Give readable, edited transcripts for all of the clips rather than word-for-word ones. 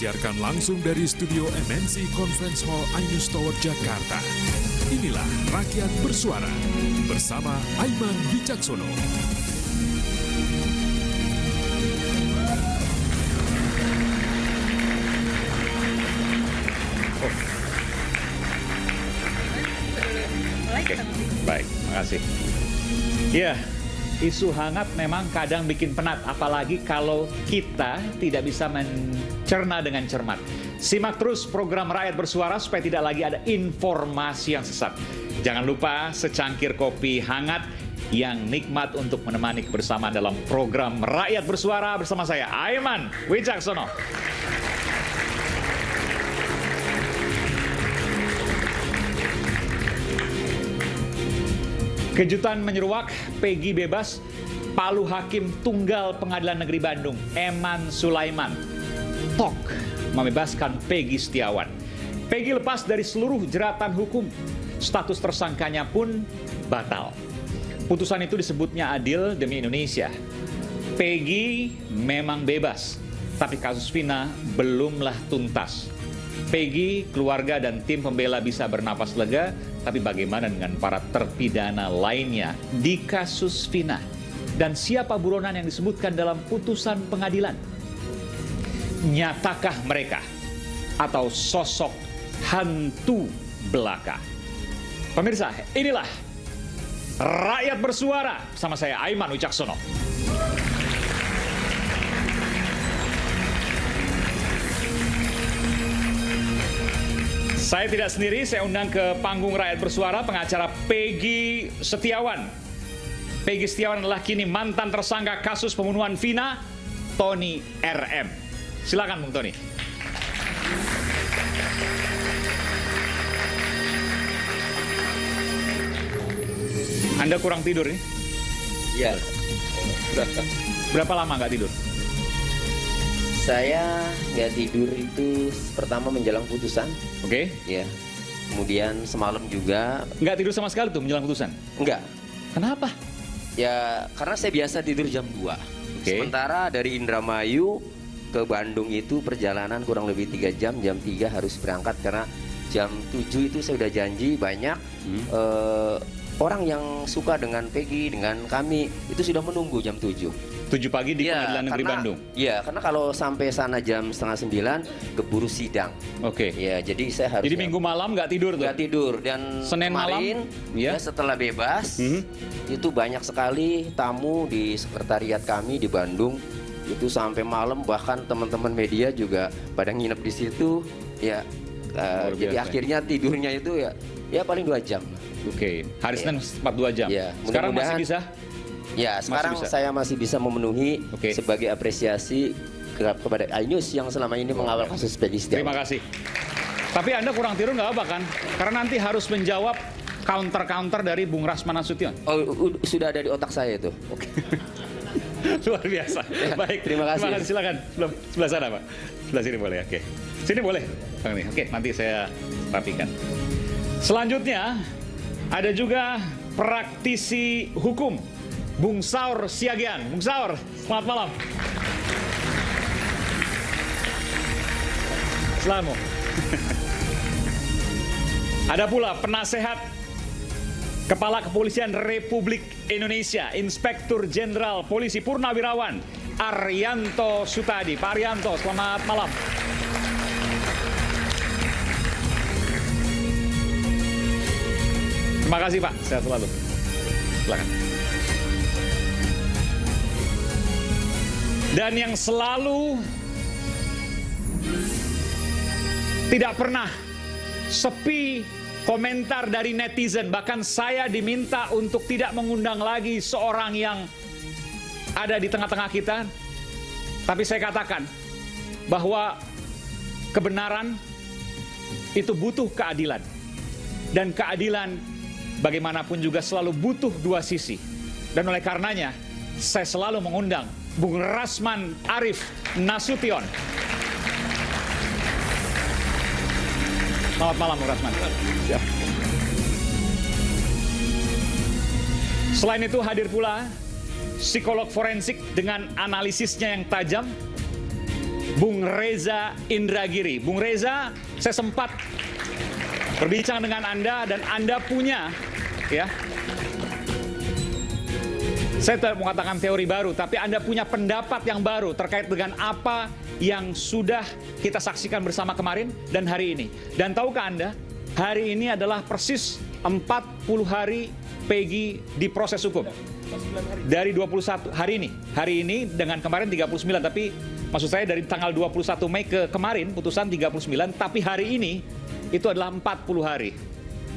disiarkan langsung dari studio MNC Conference Hall Ainus Tower, Jakarta. Inilah Rakyat Bersuara bersama Aiman Wicaksono. Oke, baik, makasih. Ya, isu hangat memang kadang bikin penat, apalagi kalau kita tidak bisa mencerna dengan cermat. Simak terus program Rakyat Bersuara supaya tidak lagi ada informasi yang sesat. Jangan lupa secangkir kopi hangat yang nikmat untuk menemani kebersamaan dalam program Rakyat Bersuara bersama saya, Aiman Wicaksono. Kejutan menyeruak, Peggy bebas, Palu Hakim Tunggal Pengadilan Negeri Bandung, Eman Sulaiman, Tok membebaskan Peggy Setiawan. Peggy lepas dari seluruh jeratan hukum, status tersangkanya pun batal. Putusan itu disebutnya adil demi Indonesia. Peggy memang bebas, tapi kasus Vina belumlah tuntas. Peggy, keluarga, dan tim pembela bisa bernapas lega, tapi bagaimana dengan para terpidana lainnya di kasus Vina? Dan siapa buronan yang disebutkan dalam putusan pengadilan? Nyatakah mereka atau sosok hantu belaka? Pemirsa, inilah Rakyat Bersuara bersama saya, Aiman Wicaksono. Saya tidak sendiri, saya undang ke panggung Rakyat Bersuara pengacara Peggy Setiawan. Peggy Setiawan adalah kini mantan tersangka kasus pembunuhan Vina, Tony RM. Silakan Bung Tony. Anda kurang tidur nih? Iya. Berapa lama nggak tidur? Saya nggak tidur itu pertama menjelang putusan. Oke. Ya. Kemudian semalam juga. Nggak tidur sama sekali tuh menjelang putusan? Enggak. Kenapa? Ya karena saya biasa tidur jam 2. Sementara dari Indramayu ke Bandung itu perjalanan kurang lebih 3 jam. Jam 3 harus berangkat karena jam 7 itu saya udah janji banyak orang yang suka dengan Peggy, dengan kami itu sudah menunggu jam 7 pagi di Pengadilan Negeri Bandung. Iya, karena kalau sampai sana jam 8:30 keburu sidang. Oke. Ya, jadi saya harus. Jadi minggu malam nggak tidur tuh? Nggak tidur. Dan Senin kemarin, malam, ya setelah bebas, itu banyak sekali tamu di sekretariat kami di Bandung. Itu sampai malam, bahkan teman-teman media juga pada nginep di situ. Ya, jadi akhirnya tidurnya itu ya paling 2 jam. Oke, hari Senin 4-2 jam. Ya, sekarang masih bisa? Ya, sekarang saya masih bisa memenuhi sebagai apresiasi kepada Ainus yang selama ini mengawal kasus Peggy Setiawan. Terima kasih. Tapi Anda kurang tidur nggak apa kan? Karena nanti harus menjawab counter-counter dari Bung Rasman Nasution. Oh, sudah ada di otak saya itu. Oke. Luar biasa. Ya, baik, terima kasih. Terima kasih, silakan. Sebelah sana, Pak. Sebelah sini boleh, oke. Sini boleh, Bang nih. Oke, nanti saya rapikan. Selanjutnya, ada juga praktisi hukum, Bung Saur Siagian. Bung Saur, selamat malam. Selamat. Ada pula penasehat Kepala Kepolisian Republik Indonesia, Inspektur Jenderal Polisi Purnawirawan Arianto Sutadi. Pak Arianto, selamat malam. Terima kasih Pak, sehat selalu. Silakan. Dan yang selalu tidak pernah sepi komentar dari netizen, bahkan saya diminta untuk tidak mengundang lagi seorang yang ada di tengah-tengah kita. Tapi saya katakan bahwa kebenaran itu butuh keadilan. Dan keadilan bagaimanapun juga selalu butuh dua sisi. Dan oleh karenanya saya selalu mengundang Bung Rasman Arif Nasution. Selamat malam Bung Rasman. Siap. Selain itu hadir pula psikolog forensik dengan analisisnya yang tajam, Bung Reza Indragiri. Bung Reza, saya sempat berbincang dengan Anda dan Anda punya, ya, saya tidak mau katakan teori baru, tapi Anda punya pendapat yang baru terkait dengan apa yang sudah kita saksikan bersama kemarin dan hari ini. Dan tahukah Anda, hari ini adalah persis 40 hari Peggy diproses hukum. Dari 21 hari ini dengan kemarin 39, tapi maksud saya dari tanggal 21 Mei ke kemarin putusan 39, tapi hari ini itu adalah 40 hari.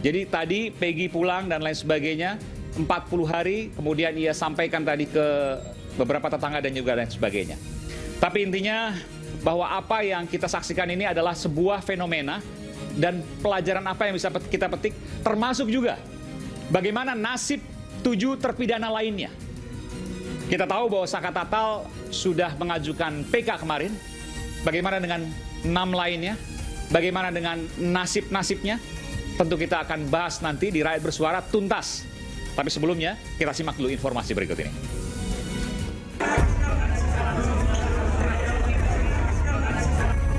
Jadi tadi Peggy pulang dan lain sebagainya 40 hari, kemudian ia sampaikan tadi ke beberapa tetangga dan juga lain sebagainya. Tapi intinya bahwa apa yang kita saksikan ini adalah sebuah fenomena dan pelajaran apa yang bisa kita petik, termasuk juga bagaimana nasib 7 terpidana lainnya. Kita tahu bahwa Saka Tatal sudah mengajukan PK kemarin. Bagaimana dengan 6 lainnya? Bagaimana dengan nasib-nasibnya? Tentu kita akan bahas nanti di Rakyat Bersuara tuntas. Tapi sebelumnya, kita simak dulu informasi berikut ini.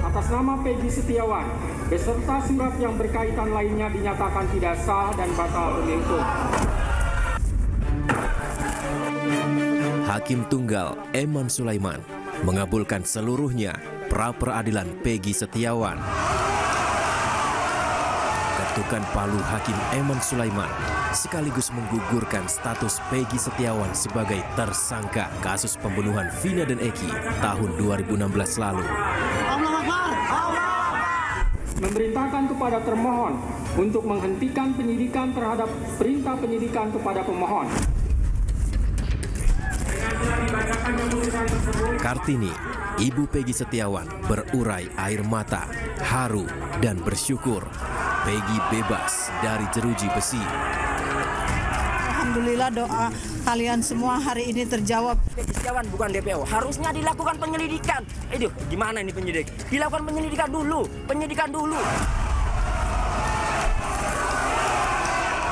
Atas nama Peggy Setiawan, beserta surat yang berkaitan lainnya dinyatakan tidak sah dan batal demi hukum. Hakim Tunggal Eman Sulaiman mengabulkan seluruhnya pra-peradilan Peggy Setiawan. Ketukan palu Hakim Eman Sulaiman sekaligus menggugurkan status Peggy Setiawan sebagai tersangka kasus pembunuhan Vina dan Eki tahun 2016 lalu. Memerintahkan kepada termohon untuk menghentikan penyidikan terhadap perintah penyidikan kepada pemohon. Kartini, ibu Peggy Setiawan, berurai air mata, haru dan bersyukur Peggy bebas dari jeruji besi. Alhamdulillah doa kalian semua hari ini terjawab. Peggy Setiawan bukan DPO, harusnya dilakukan penyelidikan. Gimana ini penyidik? Dilakukan penyelidikan dulu,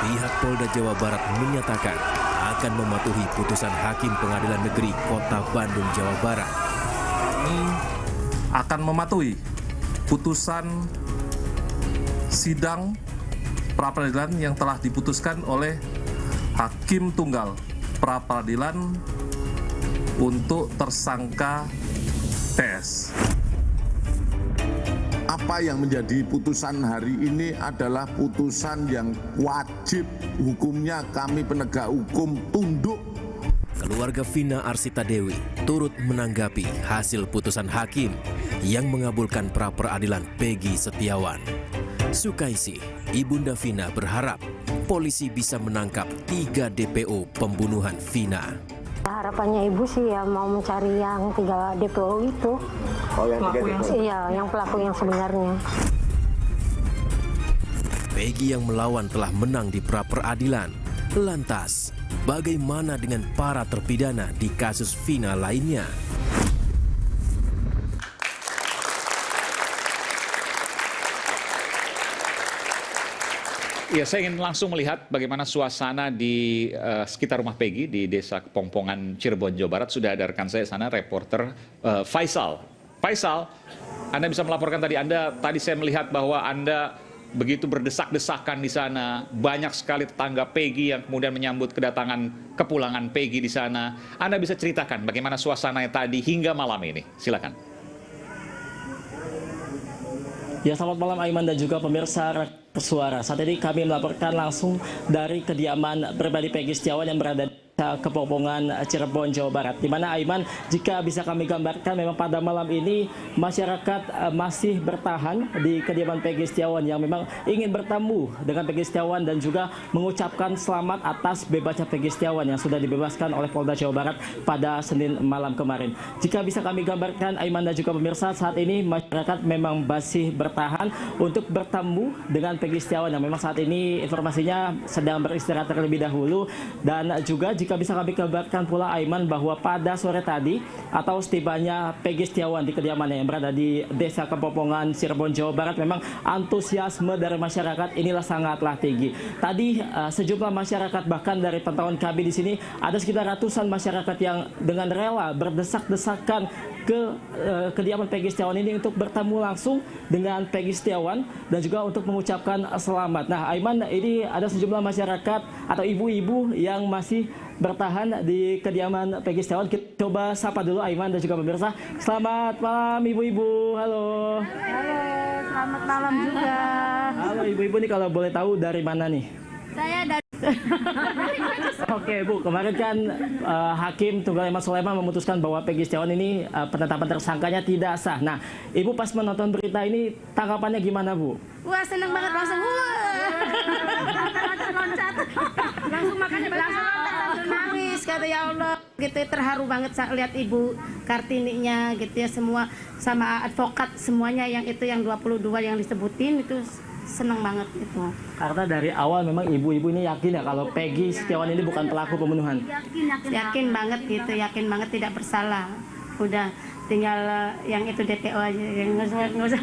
Pihak Polda Jawa Barat menyatakan akan mematuhi putusan Hakim Pengadilan Negeri Kota Bandung, Jawa Barat. Kami akan mematuhi putusan sidang pra-peradilan yang telah diputuskan oleh Hakim Tunggal pra-peradilan untuk tersangka TS. Apa yang menjadi putusan hari ini adalah putusan yang wajib hukumnya kami penegak hukum tunduk. Keluarga Vina Arsita Dewi turut menanggapi hasil putusan hakim yang mengabulkan pra-peradilan Peggy Setiawan. Sukaisi, ibunda Vina berharap polisi bisa menangkap 3 DPO pembunuhan Vina. Harapannya ibu sih ya mau mencari yang 3 DPO itu. Oh, yang 3 DPO? Iya, yang pelaku yang sebenarnya. Peggy yang melawan telah menang di pra-peradilan. Lantas, bagaimana dengan para terpidana di kasus Vina lainnya? Ya, saya ingin langsung melihat bagaimana suasana di sekitar rumah Peggy di Desa Kepongpongan, Cirebon, Jawa Barat. Sudah ada rekan saya sana, reporter Faisal. Faisal, Anda bisa melaporkan tadi. Tadi saya melihat bahwa Anda begitu berdesak-desakan di sana. Banyak sekali tetangga Peggy yang kemudian menyambut kepulangan Peggy di sana. Anda bisa ceritakan bagaimana suasananya tadi hingga malam ini. Silakan. Ya, selamat malam Aiman dan juga pemirsa Bersuara. Saat ini kami melaporkan langsung dari kediaman pribadi Peggy Setiawan yang berada di Kepongpongan, Cirebon, Jawa Barat. Di mana Aiman, jika bisa kami gambarkan, memang pada malam ini masyarakat masih bertahan di kediaman Peggy Setiawan yang memang ingin bertemu dengan Peggy Setiawan dan juga mengucapkan selamat atas bebasnya Peggy Setiawan yang sudah dibebaskan oleh Polda Jawa Barat pada Senin malam kemarin. Jika bisa kami gambarkan, Aiman dan juga pemirsa, saat ini masyarakat memang masih bertahan untuk bertemu dengan Peggy Setiawan yang memang saat ini informasinya sedang beristirahat terlebih dahulu. Dan juga jika bisa kami kabarkan pula Aiman bahwa pada sore tadi atau setibanya Peggy Setiawan di kediamannya yang berada di Desa Kepongpongan, Cirebon, Jawa Barat, memang antusiasme dari masyarakat inilah sangatlah tinggi. Tadi sejumlah masyarakat, bahkan dari pantauan kami di sini ada sekitar ratusan masyarakat yang dengan rela berdesak-desakan ke kediaman Peggy Setiawan ini untuk bertemu langsung dengan Peggy Setiawan dan juga untuk mengucapkan selamat. Nah, Aiman, ini ada sejumlah masyarakat atau ibu-ibu yang masih bertahan di kediaman Peggy Setiawan. Kita coba sapa dulu Aiman dan juga pemirsa. Selamat malam ibu-ibu. Halo. Halo, selamat malam juga. Halo ibu-ibu, nih kalau boleh tahu dari mana nih? Saya dari Oke Bu, kemarin kan Hakim Tunggal Eman Sulaiman memutuskan bahwa Peggy Setiawan ini penetapan tersangkanya tidak sah. Nah, Ibu pas menonton berita ini tanggapannya gimana Bu? wah seneng banget langsung loncat. Langsung makannya langsung nangis kata ya Allah. Gitu terharu banget saat lihat Ibu Kartininya gitu ya, semua sama advokat semuanya yang itu yang 22 yang disebutin itu seneng banget itu. Karena dari awal memang ibu-ibu ini yakin ya kalau Peggy Setiawan ini bukan pelaku pembunuhan. Yakin banget gitu, yakin banget tidak bersalah. Udah tinggal yang itu DPO aja, yang nggak usah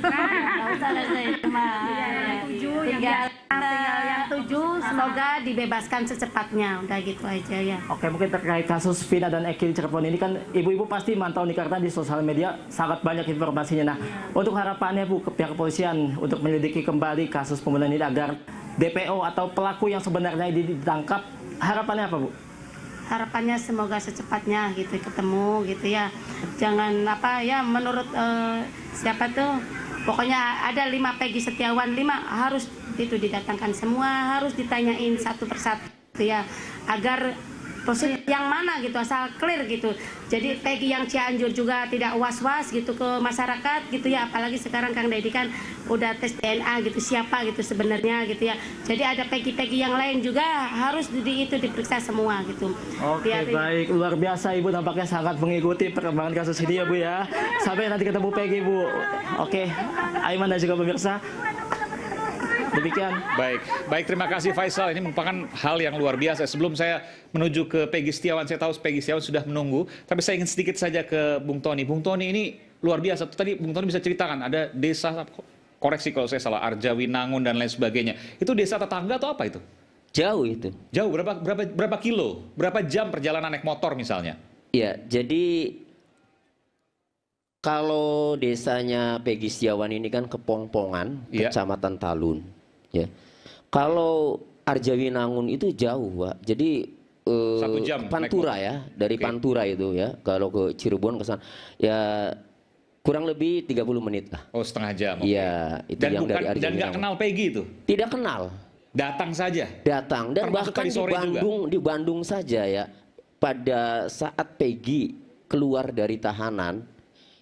tinggal yang 7 semoga dibebaskan secepatnya, udah gitu aja ya. Oke, mungkin terkait kasus Vina dan Eki di Cirebon ini kan ibu-ibu pasti mantau nih karena di sosial media sangat banyak informasinya. Nah, untuk harapannya Bu ke pihak kepolisian untuk menyelidiki kembali kasus pembunuhan ini agar DPO atau pelaku yang sebenarnya ditangkap, harapannya apa Bu? Harapannya semoga secepatnya gitu ketemu gitu ya. Jangan apa ya menurut siapa tuh pokoknya ada 5 Peggy Setiawan, 5 harus itu didatangkan semua, harus ditanyain satu persatu ya agar proses yang mana gitu asal clear gitu. Jadi Peggy yang Cianjur juga tidak was-was gitu ke masyarakat gitu ya, apalagi sekarang Kang Deddy kan udah tes DNA gitu siapa gitu sebenarnya gitu ya. Jadi ada Peggy-Peggy yang lain juga harus diperiksa semua gitu. Oke, baik, luar biasa Ibu tampaknya sangat mengikuti perkembangan kasus ini ya Bu ya. Sampai nanti ketemu Peggy Bu. Oke, Aiman dan juga pemirsa. Demikian. Baik, terima kasih Faisal. Ini merupakan hal yang luar biasa. Sebelum saya menuju ke Peggy Setiawan, saya tahu Peggy Setiawan sudah menunggu. Tapi saya ingin sedikit saja ke Bung Tony. Bung Tony ini luar biasa. Tadi Bung Tony bisa ceritakan ada desa, koreksi kalau saya salah, Arjawinangun dan lain sebagainya. Itu desa tetangga atau apa itu? Jauh itu. Jauh, berapa kilo? Berapa jam perjalanan naik motor misalnya? Iya, jadi kalau desanya Peggy Setiawan ini kan Kepongpongan, Kecamatan Talun. Ya, kalau Arjawinangun itu jauh, Pak. Jadi 1 jam Pantura ya, dari Pantura itu ya. Kalau ke Cirebon ke sana, ya kurang lebih 30 menit lah. Oh, setengah jam. Iya, itu dan yang dari Arjawinangun. Dan nggak kenal Peggy itu? Tidak kenal. Datang saja. Datang dan termasuk bahkan di Bandung saja ya. Pada saat Peggy keluar dari tahanan,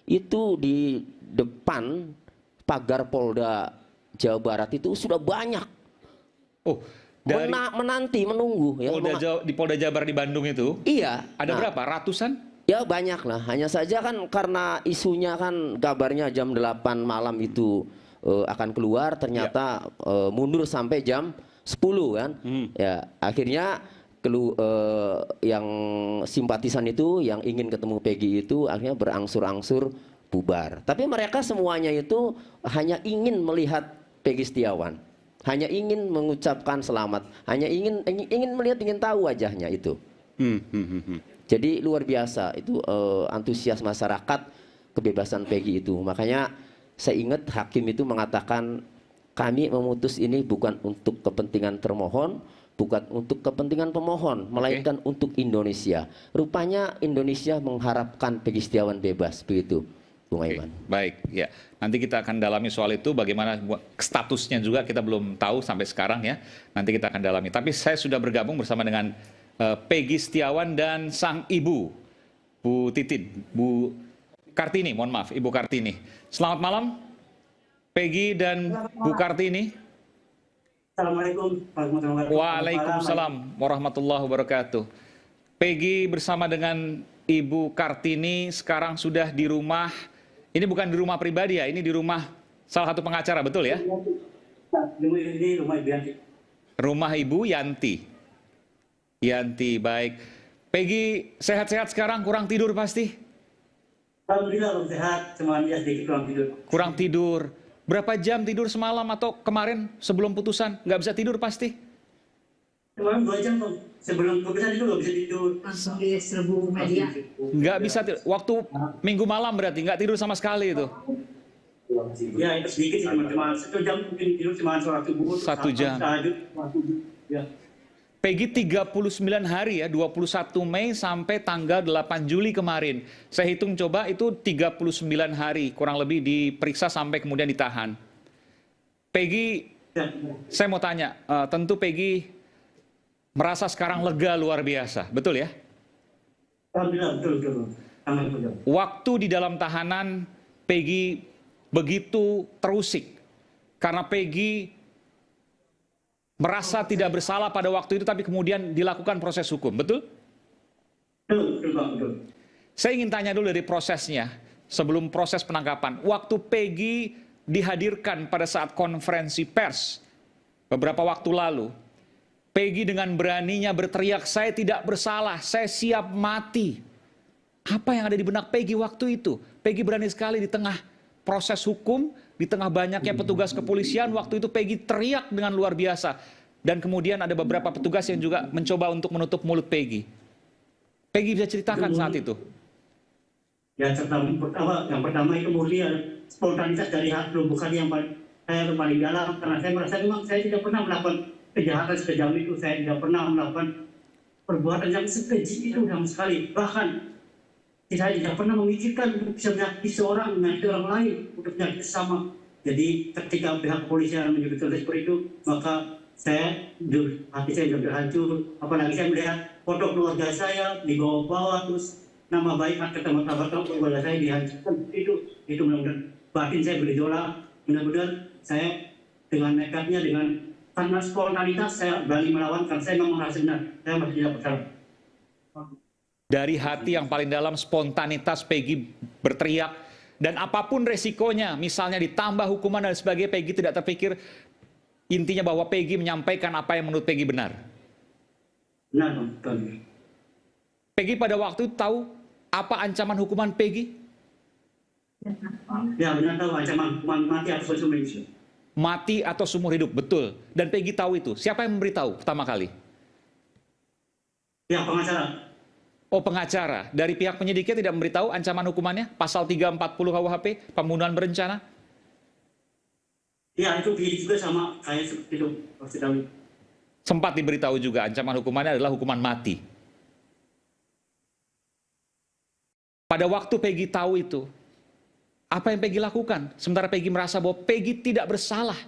itu di depan pagar Polda Jawa Barat itu sudah banyak. Oh, dari menunggu ya. Di Polda Jabar di Bandung itu? Iya. Ada berapa? Ratusan? Ya banyak lah. Hanya saja kan karena isunya kan kabarnya jam 8 malam itu akan keluar, ternyata mundur sampai jam 10 kan. Ya, akhirnya yang simpatisan itu yang ingin ketemu Peggy itu akhirnya berangsur-angsur bubar. Tapi mereka semuanya itu hanya ingin melihat Peggy Setiawan, hanya ingin mengucapkan selamat, hanya ingin melihat, ingin tahu wajahnya itu. Jadi luar biasa itu antusias masyarakat kebebasan Peggy itu. Makanya saya ingat hakim itu mengatakan kami memutus ini bukan untuk kepentingan termohon, bukan untuk kepentingan pemohon, melainkan untuk Indonesia. Rupanya Indonesia mengharapkan Peggy Setiawan bebas begitu. Baik, ya. Nanti kita akan dalami soal itu, bagaimana statusnya juga kita belum tahu sampai sekarang ya. Nanti kita akan dalami. Tapi saya sudah bergabung bersama dengan Peggy Setiawan dan sang ibu, Bu Titin, Bu Kartini, mohon maaf, Ibu Kartini. Selamat malam, Peggy dan Bu Kartini. Assalamualaikum warahmatullahi wabarakatuh. Waalaikumsalam warahmatullahi wabarakatuh. Peggy bersama dengan Ibu Kartini sekarang sudah di rumah. Ini bukan di rumah pribadi ya, ini di rumah salah satu pengacara, betul ya? Ini rumah Ibu Yanti. Rumah Ibu Yanti. Yanti, baik. Peggy sehat-sehat sekarang, kurang tidur pasti? Alhamdulillah sehat, cuma dia sedikit kurang tidur. Kurang tidur. Berapa jam tidur semalam atau kemarin sebelum putusan? Nggak bisa tidur pasti? Kemarin 2 jam Bang. Sebelum keputusan itu nggak bisa tidur. Langsung diserbu media. Nggak bisa tidur. Waktu minggu malam berarti nggak tidur sama sekali itu. Ya itu sedikit sih cuma 1 jam mungkin tidur cuma sholat subuh. 1 jam. Ya. Peggy 39 hari ya, 21 Mei sampai tanggal 8 Juli kemarin. Saya hitung coba itu 39 hari kurang lebih diperiksa sampai kemudian ditahan. Peggy, saya mau tanya, tentu Peggy merasa sekarang lega luar biasa, betul ya? Alhamdulillah, betul. Waktu di dalam tahanan Peggy begitu terusik karena Peggy merasa tidak bersalah pada waktu itu, tapi kemudian dilakukan proses hukum, betul? Betul. Saya ingin tanya dulu dari prosesnya, sebelum proses penangkapan. Waktu Peggy dihadirkan pada saat konferensi pers beberapa waktu lalu, Peggy dengan beraninya berteriak, saya tidak bersalah, saya siap mati. Apa yang ada di benak Peggy waktu itu? Peggy berani sekali di tengah proses hukum, di tengah banyaknya petugas kepolisian, waktu itu Peggy teriak dengan luar biasa. Dan kemudian ada beberapa petugas yang juga mencoba untuk menutup mulut Peggy. Peggy bisa ceritakan saat itu? Ya, yang pertama itu murni spontanitas dari hati, bukan yang saya paling dalam. Karena saya merasa memang saya tidak pernah melakukan kejahatan sekejam itu. Saya tidak pernah melakukan perbuatan yang sekeji itu sama sekali. Bahkan saya tidak pernah memikirkan untuk bisa menyakiti seorang, menyakiti orang lain, untuk menyakiti sesama. Jadi ketika pihak kepolisian menyebutkan seperti itu, maka hati saya sudah hancur. Apalagi saya melihat foto keluarga saya dibawa-bawa, terus nama baik kata martabat keluarga saya dihancurkan. Itu benar-benar batin saya bergejolak. Benar-benar saya dengan nekatnya, karena spontanitas saya berani melawan, karena saya memang merasa benar, saya masih tidak bersalah. Dari hati yang paling dalam, spontanitas Peggy berteriak, dan apapun resikonya, misalnya ditambah hukuman dan sebagainya, Peggy tidak terpikir. Intinya bahwa Peggy menyampaikan apa yang menurut Peggy benar. Benar, betul. Peggy pada waktu itu tahu apa ancaman hukuman Peggy? Ya, benar tahu ancaman hukuman mati atau seumur hidup. Mati atau seumur hidup, betul. Dan Peggy tahu itu. Siapa yang memberitahu pertama kali? Ya, pengacara. Oh, pengacara. Dari pihak penyidiknya tidak memberitahu ancaman hukumannya? Pasal 340 KUHP, pembunuhan berencana? Ya, itu juga sama kayak seperti itu. Sempat diberitahu juga ancaman hukumannya adalah hukuman mati. Pada waktu Peggy tahu itu, apa yang Peggy lakukan? Sementara Peggy merasa bahwa Peggy tidak bersalah.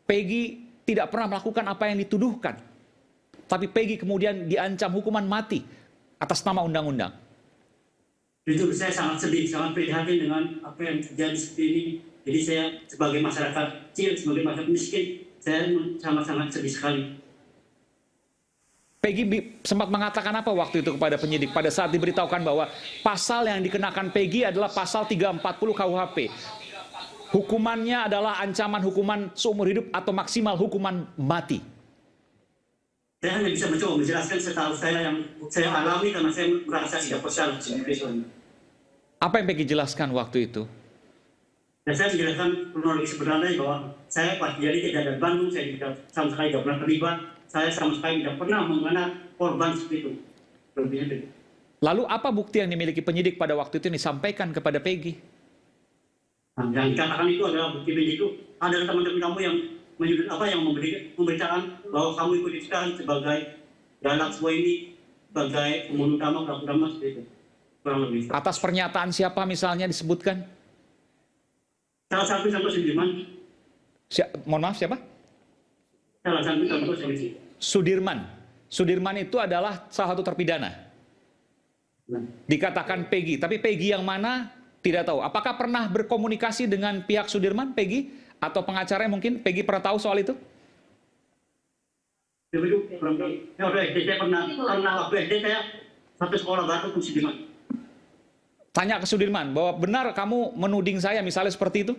Peggy tidak pernah melakukan apa yang dituduhkan. Tapi Peggy kemudian diancam hukuman mati atas nama undang-undang. Jujur saya sangat sedih, sangat prihatin dengan apa yang terjadi seperti ini. Jadi saya sebagai masyarakat kecil, sebagai masyarakat miskin, saya sangat-sangat sedih sekali. Peggy sempat mengatakan apa waktu itu kepada penyidik pada saat diberitahukan bahwa pasal yang dikenakan Peggy adalah pasal 340 KUHP. Hukumannya adalah ancaman hukuman seumur hidup atau maksimal hukuman mati. Saya hanya bisa mencoba menjelaskan setahu saya yang saya alami karena saya merasa tidak bersalah. Apa yang Peggy jelaskan waktu itu? Dan saya menjelaskan kronologi sebenarnya bahwa saya pas jadi tidak ada Bandung, saya tidak sama sekali tidak pernah terlibat, saya sama sekali tidak pernah mengenal korban seperti itu. Lalu apa bukti yang dimiliki penyidik pada waktu itu yang disampaikan kepada Peggy? Nah, yang dikatakan itu adalah bukti penyidik itu adalah teman-teman kamu yang memberitakan bahwa kamu ikut ditahan sebagai dalam sebuah ini sebagai pembunuh utama, pelaku utama seperti itu. Kurang lebih. Atas pernyataan siapa misalnya disebutkan? Salah satu contoh Sudirman. Mohon maaf, siapa? Salah satu contoh Sudirman. Sudirman itu adalah salah satu terpidana. Dikatakan Peggy, tapi Peggy yang mana tidak tahu. Apakah pernah berkomunikasi dengan pihak Sudirman, Peggy? Atau pengacaranya mungkin? Peggy pernah tahu soal itu? Saya pernah waktu SD saya satu sekolah baru ke Sudirman. Tanya ke Sudirman bahwa benar kamu menuding saya misalnya seperti itu?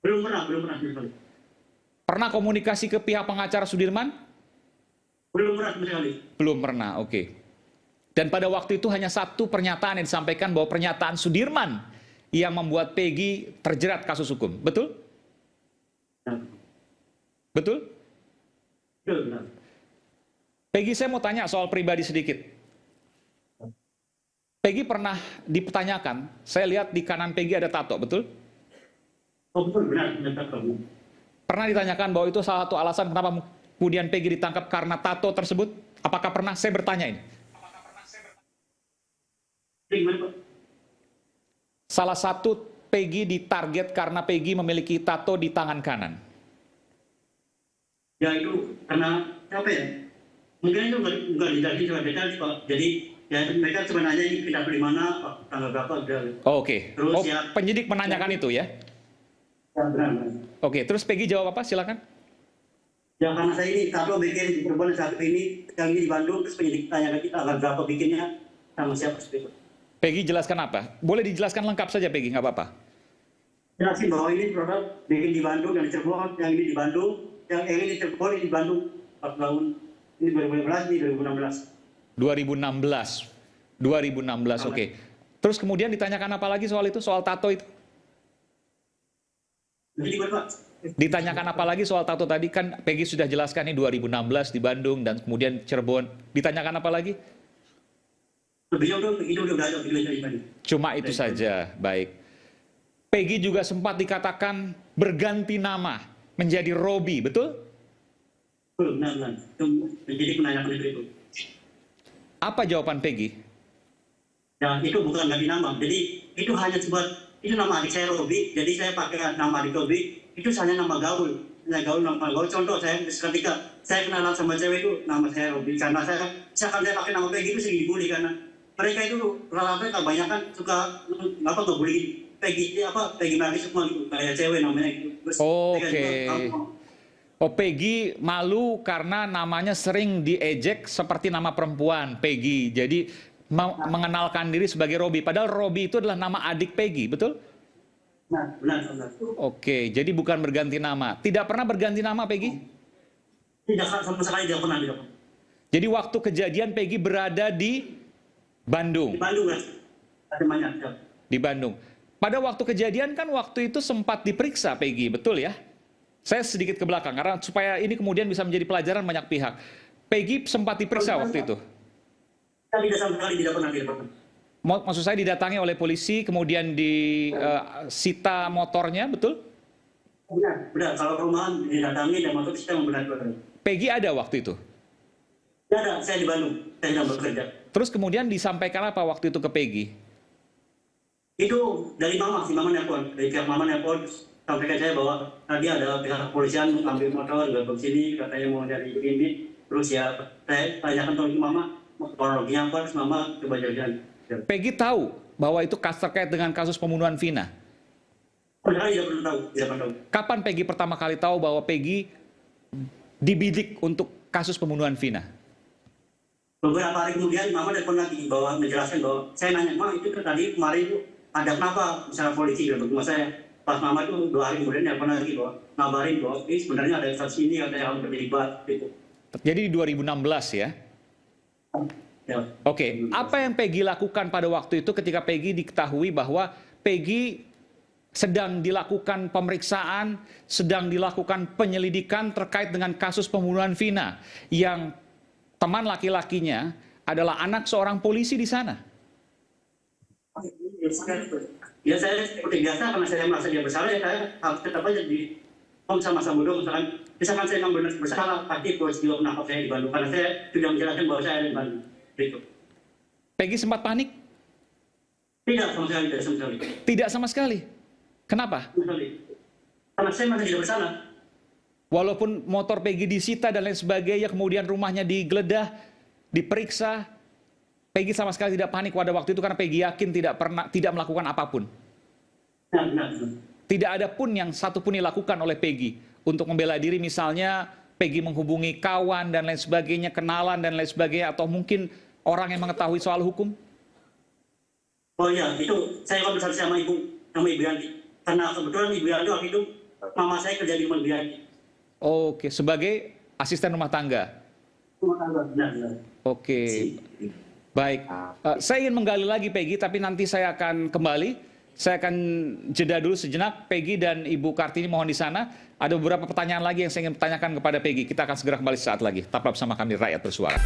Belum pernah. Pernah komunikasi ke pihak pengacara Sudirman? Belum pernah sekali. Belum pernah, oke. Dan pada waktu itu hanya satu pernyataan yang disampaikan bahwa pernyataan Sudirman yang membuat Peggy terjerat kasus hukum, betul? Betul? Betul. Peggy, saya mau tanya soal pribadi sedikit. Peggy pernah dipertanyakan, saya lihat di kanan Peggy ada tato, betul? Oh betul, benar, tato. Pernah ditanyakan bahwa itu salah satu alasan kenapa kemudian Peggy ditangkap karena tato tersebut? Apakah pernah? Saya bertanya ini. Salah satu Peggy ditarget karena Peggy memiliki tato di tangan kanan. Ya itu karena apa ya? Mungkin itu nggak dijelasin secara detail Pak. Jadi ya mereka cuma nanya ini kita di mana, tanggal berapa udah. Oh, oke. Terus ya, penyidik menanyakan itu ya? Ya benar. Oke, terus Peggy jawab apa? Silakan. Ya karena saya ini tato bikin di perempuan satu ini, yang ini di Bandung, terus penyidik tanya ke kita tanggal berapa bikinnya, sama siapa seperti itu. Peggy jelaskan apa? Boleh dijelaskan lengkap saja Peggy, nggak apa-apa. Jelasin bahwa ini produk bikin di Bandung, yang di Cirebon, yang ini di Bandung, yang ini di Cirebon, ini di Bandung, 4 tahun. Ini 2015, ini 2016. 2016, oke. Terus kemudian ditanyakan apa lagi soal itu, soal tato itu? Jadi Pak. Ditanyakan apa lagi soal tato tadi? Kan Peggy sudah jelaskan ini 2016 di Bandung dan kemudian Cirebon. Ditanyakan apa lagi? Cuma itu saja, baik. Peggy juga sempat dikatakan berganti nama menjadi Robi, betul? Benar. Jadi menanyakan itu. Apa jawaban Peggy? Ya itu bukan ganti nama. Jadi itu hanya sebuah, itu nama adik saya Robi. Jadi saya pakai nama adik Robi. Itu hanya nama gaul. Nama gaul. Contoh saya ketika saya kenalan sama cewek itu nama saya Robi. Karena saya pakai nama Peggy itu sering dibully karena mereka itu rata-rata kebanyakan suka ngebully Peggy lagi semua gitu. Kayak cewek namanya gitu. Oke. Oh, Peggy malu karena namanya sering diejek seperti nama perempuan, Peggy. Jadi mengenalkan diri sebagai Robi. Padahal Robi itu adalah nama adik Peggy, betul? Benar. Oke, jadi bukan berganti nama. Tidak pernah berganti nama, Peggy? Tidak, sama sekali tidak pernah. Jadi waktu kejadian Peggy berada di Bandung? Di Bandung, Mas. Di Bandung. Pada waktu kejadian kan waktu itu sempat diperiksa Peggy, betul ya? Saya sedikit ke belakang, karena supaya ini kemudian bisa menjadi pelajaran banyak pihak. Peggy sempat diperiksa waktu itu? Tidak sama sekali, tidak pernah. Maksud saya didatangi oleh polisi, kemudian disita motornya, betul? Benar. Kalau perumahan didatangi dan motor kita membenar. Peggy ada waktu itu? Tidak ada, saya di Bandung, saya sedang bekerja. Terus kemudian disampaikan apa waktu itu ke Peggy? Itu dari mama nelpon, dari pihak mama nelpon, sampaikan saya bahwa tadi ada pihak kepolisian mengambil motor, gabung sini, katanya mau dari ini. Terus ya, saya tanyakan ke mama, kronologinya apa, terus mama coba jalan. Peggy tahu bahwa itu terkait dengan kasus pembunuhan Vina? Tidak pernah tahu. Kapan Peggy pertama kali tahu bahwa Peggy dibidik untuk kasus pembunuhan Vina? Beberapa hari kemudian mama telepon lagi bahwa menjelaskan bahwa saya nanya, Ma itu kan tadi kemarin itu ada kenapa misalnya polisi dan rumah saya. Pas mama itu 2 hari kemudian telepon lagi bahwa ngabarin bahwa ini sebenarnya ada kasus ini yang harus terlibat gitu. Jadi di 2016 ya? Ya. Oke, apa yang Peggy lakukan pada waktu itu ketika Peggy diketahui bahwa Peggy sedang dilakukan pemeriksaan, sedang dilakukan penyelidikan terkait dengan kasus pembunuhan Vina yang teman laki-lakinya adalah anak seorang polisi di sana? Ya saya seperti biasa karena saya merasa dia bersalah ya saya harus tetap aja di sama-sama bodoh misalkan saya memang benar bersalah pasti polisi juga menangkap saya di Bandung karena saya sudah menjelaskan bahwa saya ada di Bandung. Gitu. Peggy sempat panik? Tidak sama sekali, tidak sama sekali. Tidak sama sekali? Kenapa? Karena saya masih tidak bersalah. Walaupun motor Peggy disita dan lain sebagainya, kemudian rumahnya digeledah, diperiksa, Peggy sama sekali tidak panik pada waktu itu karena Peggy yakin tidak melakukan apapun. Tidak ada pun yang satu pun dilakukan oleh Peggy untuk membela diri, misalnya Peggy menghubungi kawan dan lain sebagainya, kenalan dan lain sebagainya, atau mungkin orang yang mengetahui soal hukum. Oh iya, itu saya konsultasi sama Ibu Yanti. Karena kebetulan Ibu Yanti waktu itu mama saya kerja di rumah Ibu Yanti. Oke, sebagai asisten rumah tangga. Rumah tangga, benar. Oke. Baik, saya ingin menggali lagi Peggy, tapi nanti saya akan kembali. Saya akan jeda dulu sejenak. Peggy dan Ibu Kartini mohon di sana. Ada beberapa pertanyaan lagi yang saya ingin tanyakan kepada Peggy. Kita akan segera kembali saat lagi. Tetaplah bersama kami, Rakyat Bersuara.